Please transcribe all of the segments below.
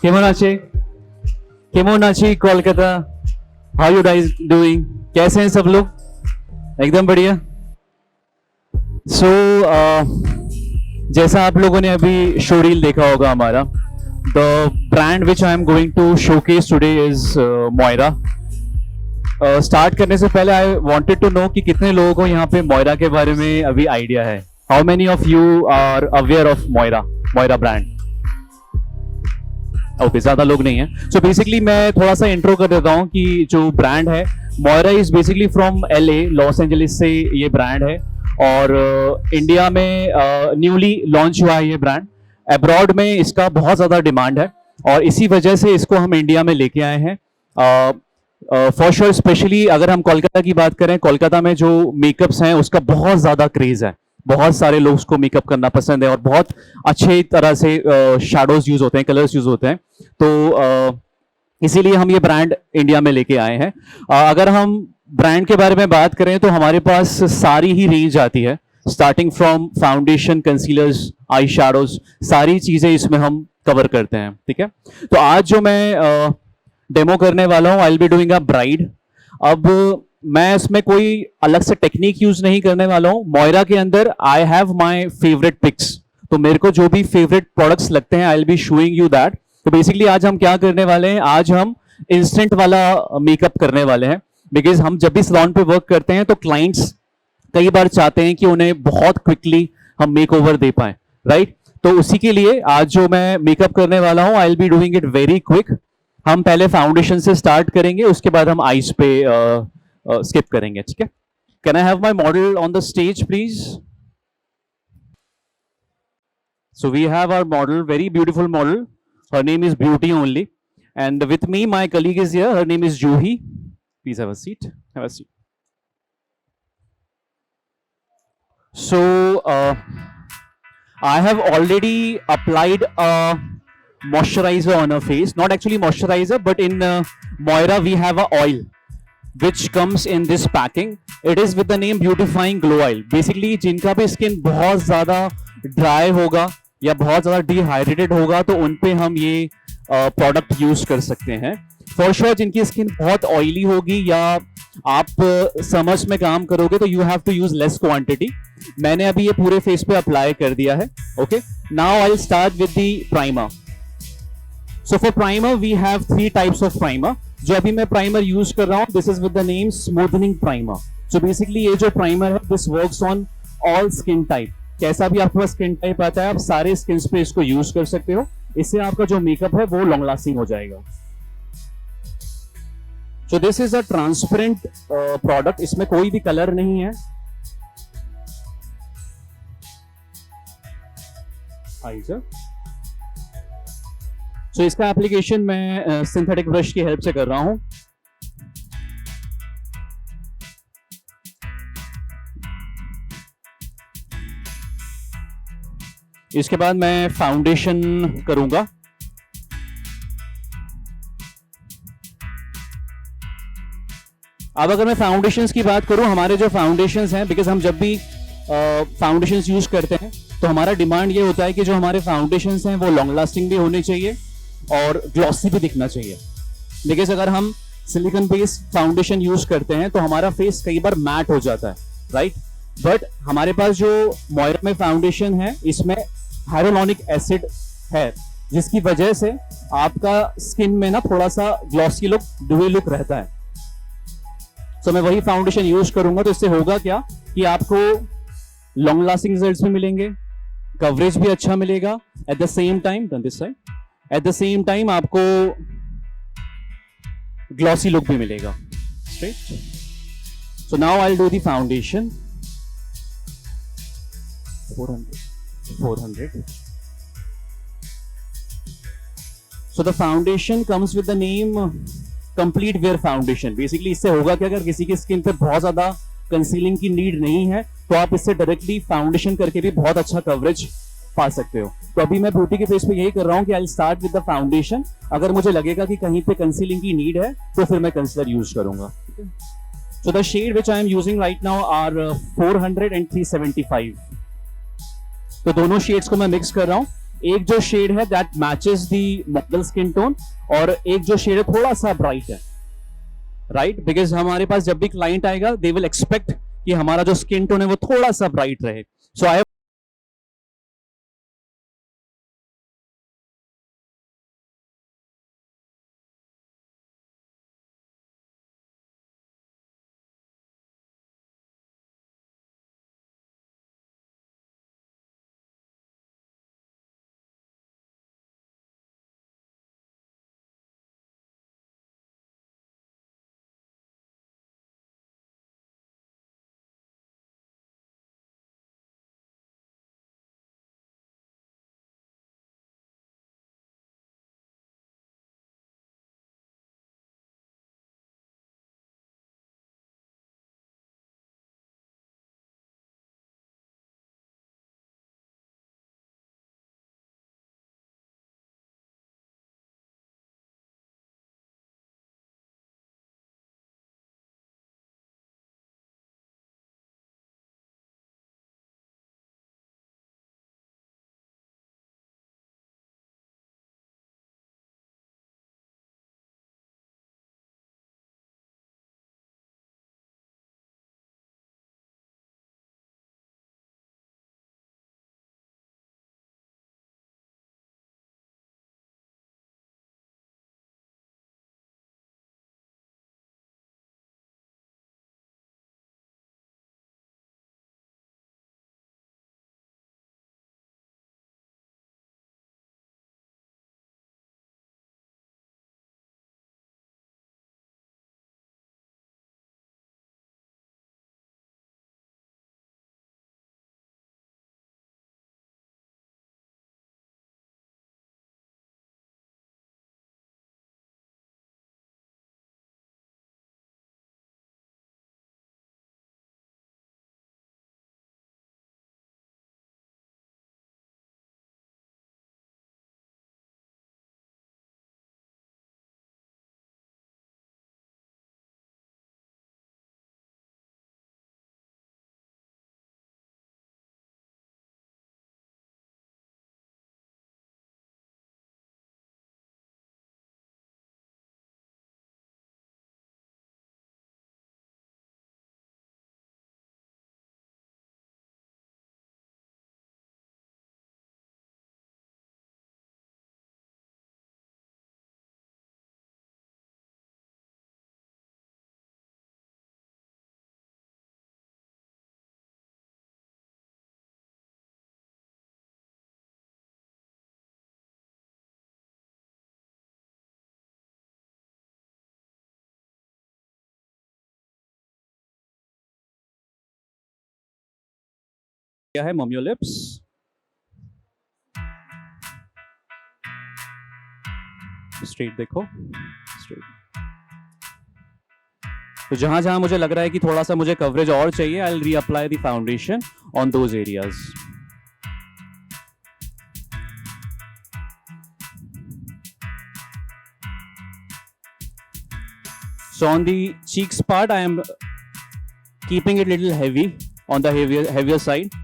কেমন আছে? কেমন আছি Kolkata? How you guys doing? कैसे हैं सब लोग? एकदम बढ़िया. So जैसा आप लोगों ने अभी शो रील देखा होगा हमारा, the brand which I am going to showcase today is Moira. Start करने से पहले आई वांटेड टू नो कि कितने लोगों को यहाँ पे मोयरा के बारे में अभी आइडिया है. How many of you are aware of Moyra brand? Okay, ज्यादा लोग नहीं है. सो बेसिकली मैं थोड़ा सा इंट्रो कर देता हूँ कि जो ब्रांड है Moyra is basically from LA, Los Angeles से ये ब्रांड है. और इंडिया में न्यूली लॉन्च हुआ है ये ब्रांड. अब्रॉड में इसका बहुत ज़्यादा डिमांड है और इसी वजह से इसको हम इंडिया में लेके आए हैं. फॉर श्योर, स्पेशली अगर हम कोलकाता की बात करें, कोलकाता में जो मेकअप्स हैं उसका बहुत ज़्यादा क्रेज़ है. बहुत सारे लोग उसको मेकअप करना पसंद है और बहुत अच्छे तरह से शैडोज यूज़ होते हैं, कलर्स यूज़ होते हैं. तो इसीलिए हम ये ब्रांड इंडिया में लेके आए हैं. अगर हम ब्रांड के बारे में बात करें तो हमारे पास सारी ही रेंज आती है, starting from foundation, concealers, I shadows, सारी चीज़ें इसमें हम कवर करते हैं. ठीक है, तो आज जो मैं डेमो करने वाला हूँ, आई will be doing a bride. अब मैं इसमें कोई अलग से टेक्निक यूज नहीं करने वाला हूँ. मोयरा के अंदर I have my favourite picks, तो मेरे को जो भी फेवरेट प्रोडक्ट्स लगते हैं I will be showing you that. तो बेसिकली आज हम क्या करने वाले हैं, आज हम इंस्टेंट वाला मेकअप करने वाले हैं. बिकॉज हम जब भी सैलून पे वर्क करते हैं तो क्लाइंट्स कई बार चाहते हैं कि उन्हें बहुत क्विकली हम मेक ओवर दे पाए, राइट? तो उसी के लिए आज जो मैं मेकअप करने वाला हूँ आई will be doing it very quick. हम पहले फाउंडेशन से स्टार्ट करेंगे, उसके बाद हम आईज पे स्किप करेंगे. ठीक है, can I have my model on the stage please? So we have our model, very beautiful model. Her name is beauty only and with me my colleague is here, her name is Juhi. Please have a seat, have a seat. So I have already applied a moisturizer on her face, not actually moisturizer, but in Moira we have a oil which comes in this packing. It is with the name Beautifying Glow Oil. Basically जिनका भी skin बहुत ज़्यादा dry होगा या बहुत ज़्यादा dehydrated होगा तो उन पे हम ये प्रोडक्ट यूज कर सकते हैं. फॉर श्योर जिनकी स्किन बहुत ऑयली होगी या आप समर्स में काम करोगे तो you have to use less quantity. मैंने अभी ये पूरे फेस पे अप्लाई कर दिया है. Okay, now I will start with the primer. So for primer we have 3 types of primer. जो अभी मैं प्राइमर यूज कर रहा हूं, this is with the name smoothening primer. So basically ये जो प्राइमर है this works on all skin type. कैसा भी आपके पास स्किन टाइप आता है आप सारे स्किन पे इसको यूज कर सकते हो. इससे आपका जो मेकअप है वो लॉन्ग लास्टिंग हो जाएगा. So this is a transparent product. इसमें कोई भी कलर नहीं है. So इसका एप्लीकेशन मैं सिंथेटिक ब्रश की हेल्प से कर रहा हूं. इसके बाद मैं फाउंडेशन करूंगा. अब अगर मैं फाउंडेशंस की बात करूं, हमारे जो फाउंडेशंस हैं, बिकॉज हम जब भी फाउंडेशंस यूज करते हैं तो हमारा डिमांड ये होता है कि जो हमारे फाउंडेशंस हैं वो लॉन्ग लास्टिंग भी होने चाहिए और ग्लॉसी भी दिखना चाहिए. बिकॉज अगर हम सिलिकॉन बेस्ड फाउंडेशन यूज करते हैं तो हमारा फेस कई बार मैट हो जाता है, राइट? बट हमारे पास जो मोयरा में फाउंडेशन है इसमें हाइलुरोनिक एसिड है जिसकी वजह से आपका स्किन में ना थोड़ा सा ग्लॉसी लुक, ड्यूई लुक रहता है. तो मैं वही फाउंडेशन यूज करूंगा. तो इससे होगा क्या कि आपको लॉन्ग लास्टिंग रिजल्ट्स भी मिलेंगे, कवरेज भी अच्छा मिलेगा. At the same time this side, at the same time आपको ग्लॉसी लुक भी मिलेगा. Straight. So now I will do the foundation. 400. So the foundation comes with the name complete where foundation. Basically इससे होगा कि अगर किसी की skin पे बहुत ज्यादा कंसीलिंग की नीड नहीं है तो आप इससे डायरेक्टली फाउंडेशन करके भी बहुत अच्छा कवरेज पा सकते हो. तो अभी मैं ब्यूटी के फेस पे यही कर रहा हूँ कि आई will start with the foundation. अगर मुझे लगेगा कि कहीं पे कंसीलिंग की नीड है तो फिर मैं कंसीलर यूज करूंगा. So the shade which I am using right now are 400 and 375. तो दोनों शेड्स को मैं मिक्स कर रहा हूँ. एक जो शेड है that matches the model skin tone, और एक जो शेड है थोड़ा सा ब्राइट है, राइट? बिकॉज हमारे पास जब भी क्लाइंट आएगा दे विल एक्सपेक्ट कि हमारा जो स्किन टोन है वो थोड़ा सा ब्राइट रहे. सो आई क्या है मम्यो लिप्स. स्ट्रेट देखो, स्ट्रेट. तो जहां जहां मुझे लग रहा है कि थोड़ा सा मुझे कवरेज और चाहिए, I will reapply the foundation on those areas. So on the cheeks part, I am keeping it little heavy on the heavier side.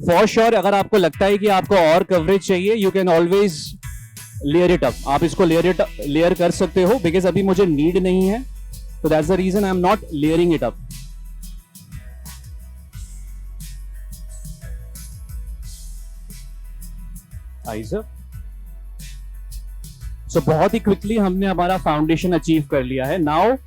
For sure, अगर आपको लगता है कि आपको और कवरेज चाहिए, you can always layer it up. आप इसको layer कर सकते हो, because अभी मुझे need नहीं है. So that's the reason I am not layering it up. Eyes up. So बहुत ही quickly हमने हमारा foundation achieve कर लिया है. Now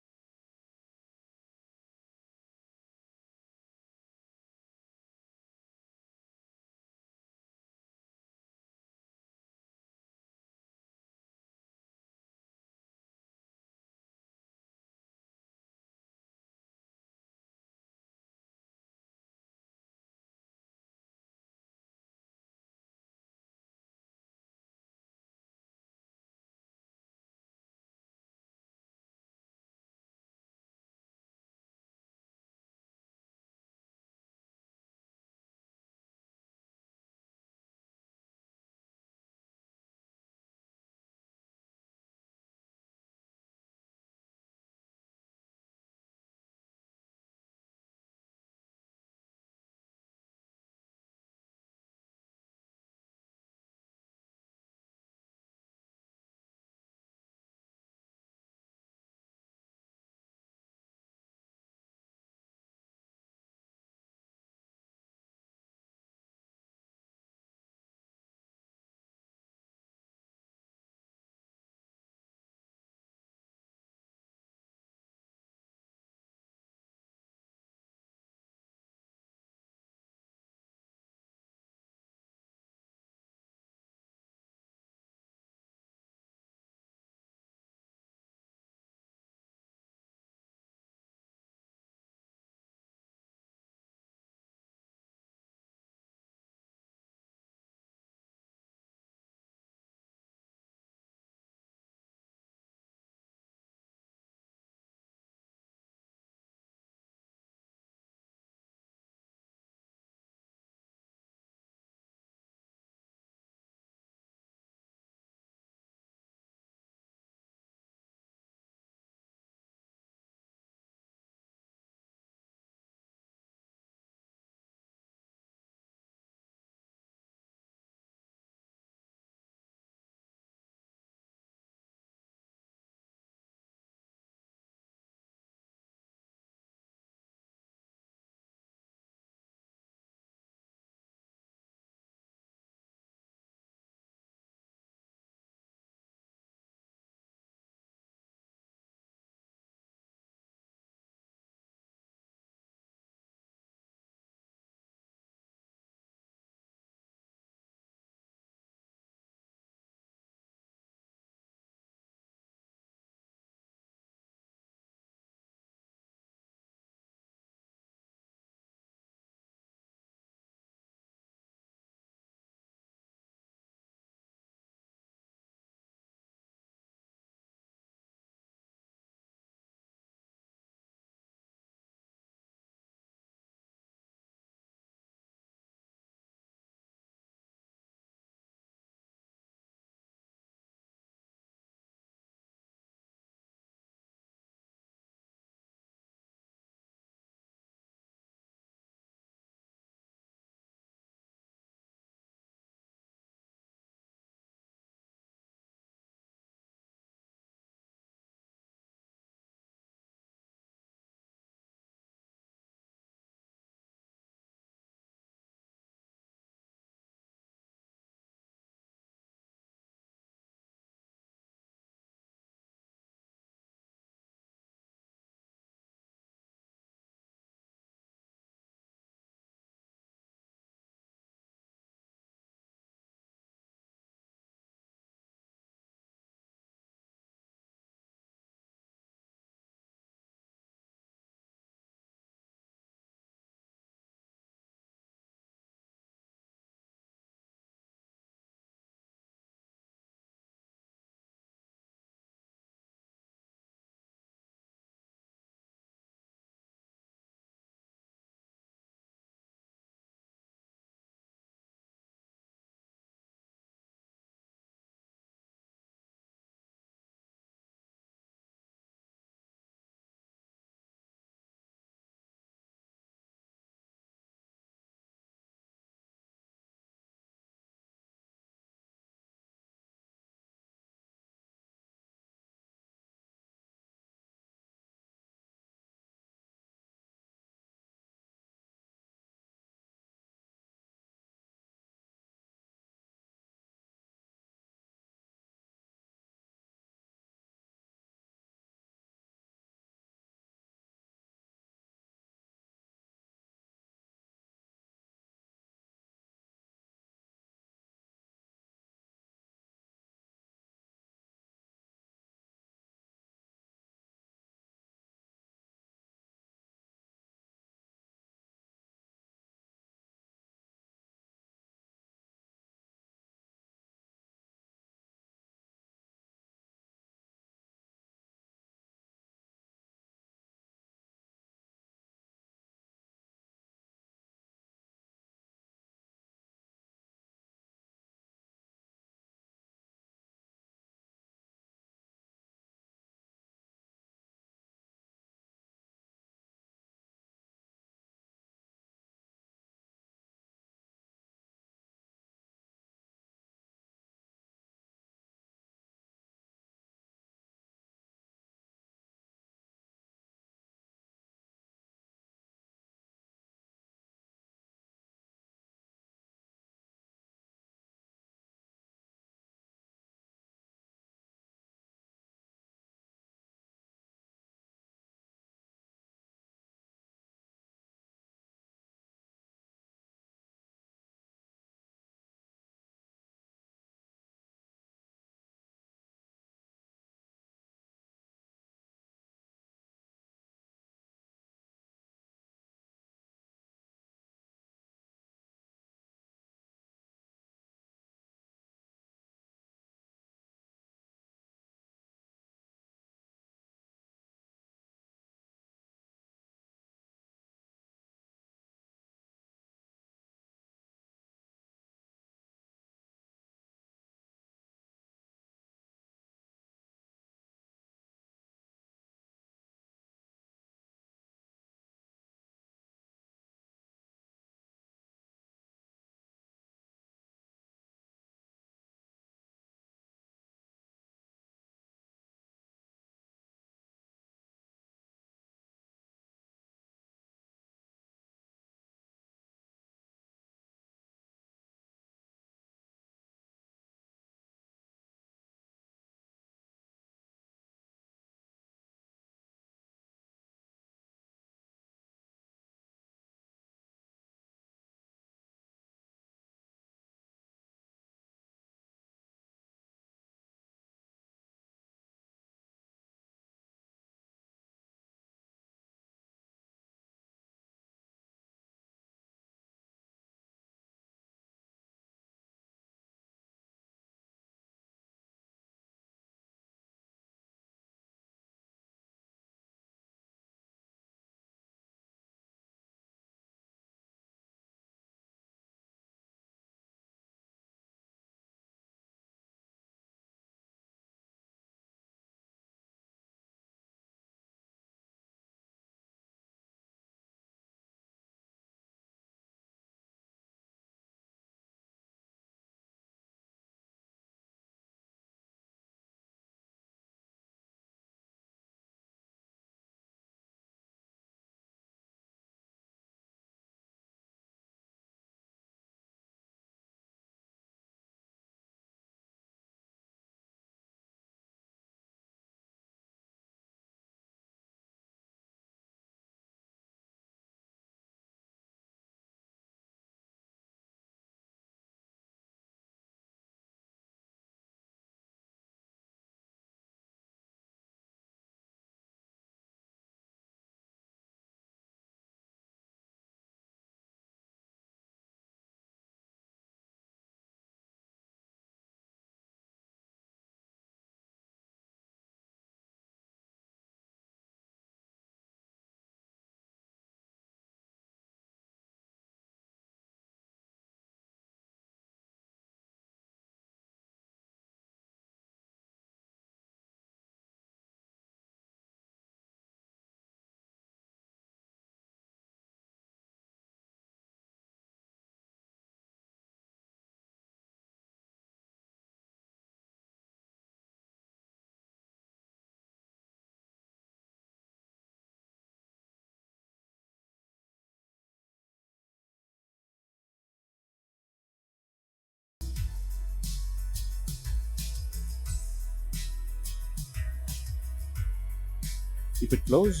keep it close.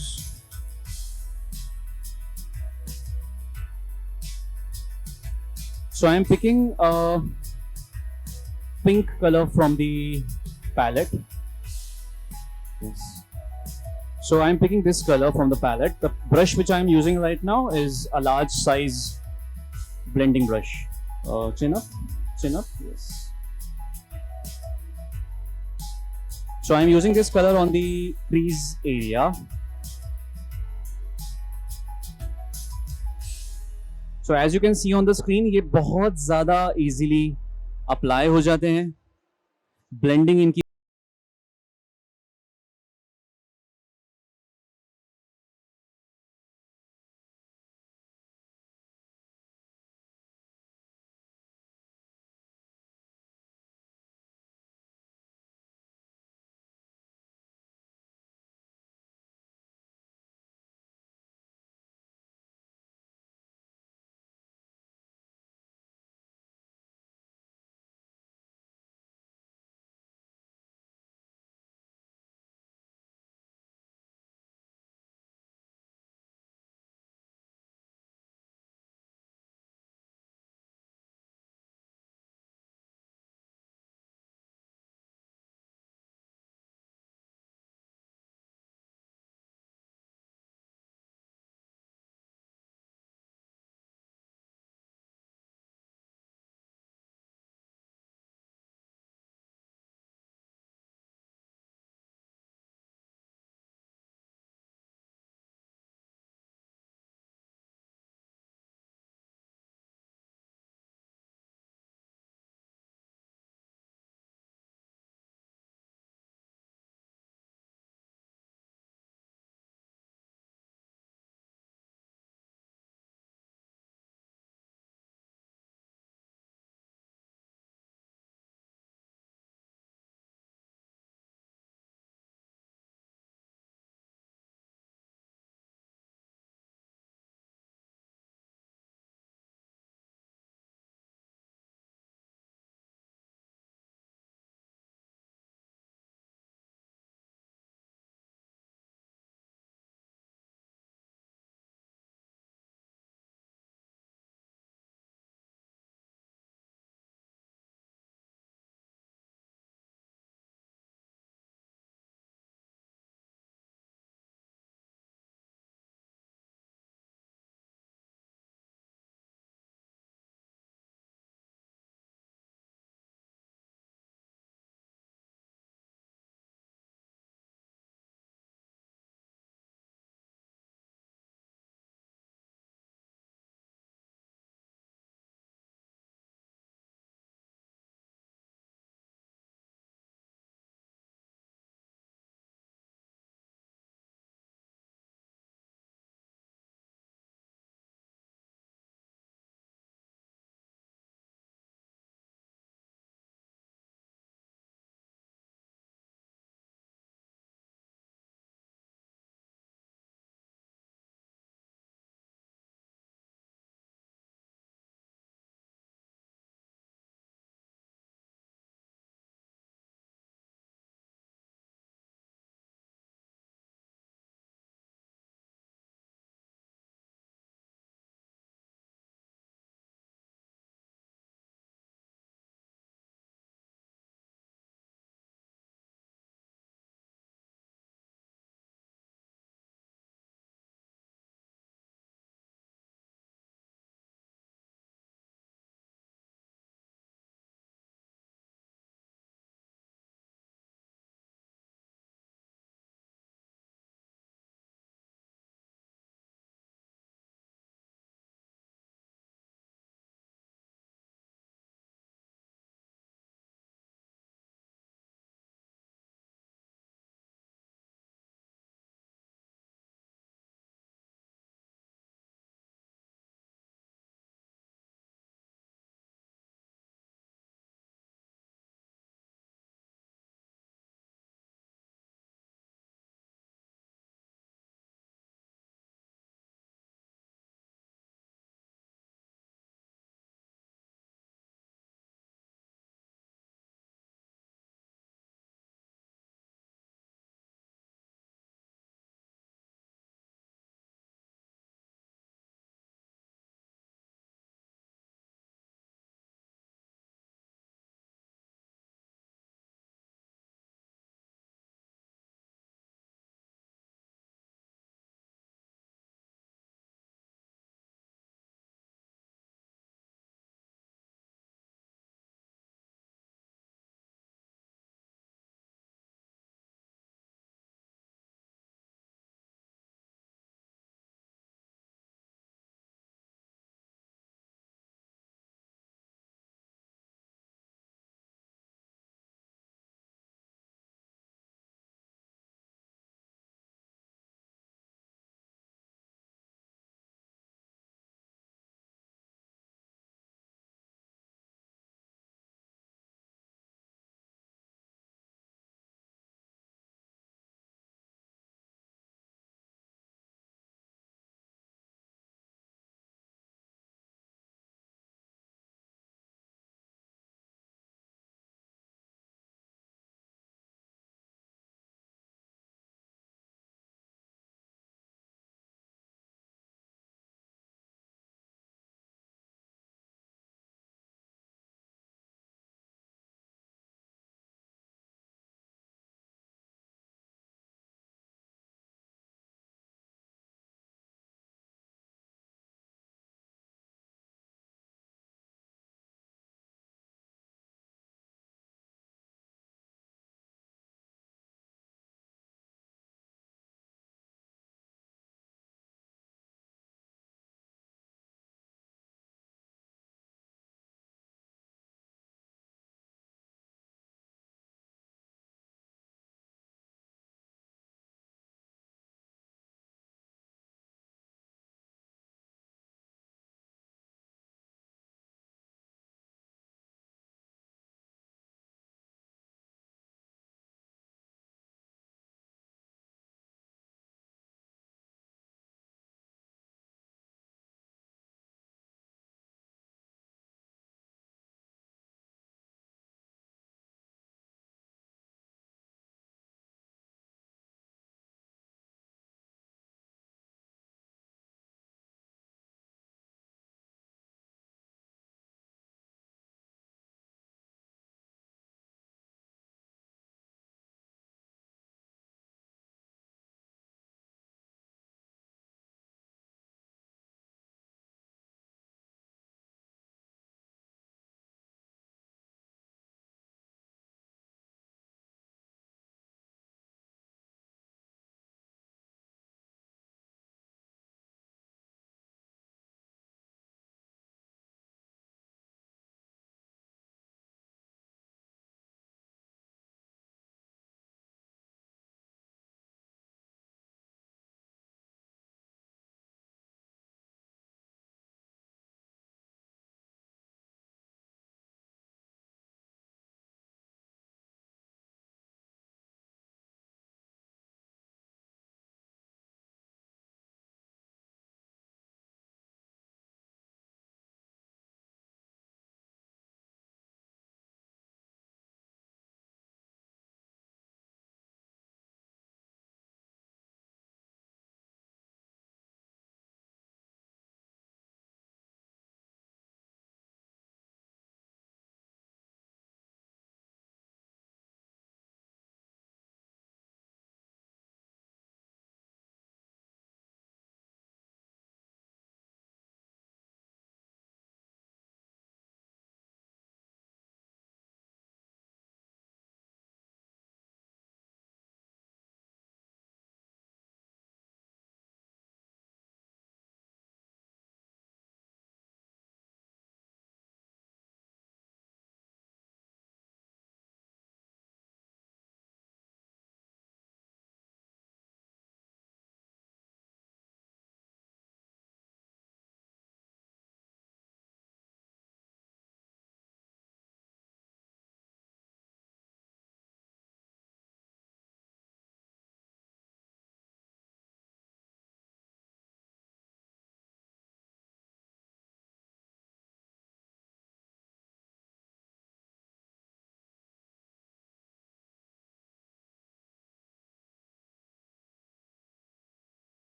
So I'm picking a pink color from the palette. Yes. So I'm picking this color from the palette. The brush which I'm using right now is a large size blending brush. Chin up, chin up, yes. So I'm using this color on the crease area. So as you can see on the screen, ये बहुत ज़्यादा easily apply हो जाते हैं. Blending इनकी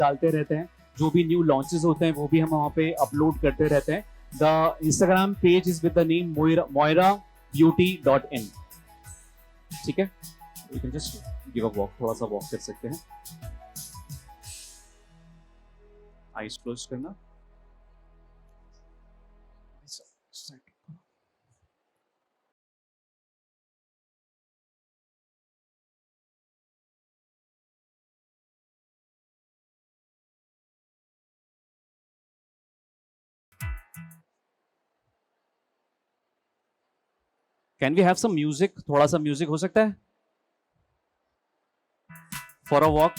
डालते रहते हैं, जो भी न्यू लॉन्चेस होते हैं वो भी हम वहाँ पे अपलोड करते रहते हैं. The Instagram page is with the name moirabeauty.in. ठीक है, you can just give a walk, थोड़ा सा वॉक कर सकते हैं. आईज क्लोज करना. Can we have some music, थोड़ा सा म्यूजिक हो सकता है फॉर अ वॉक.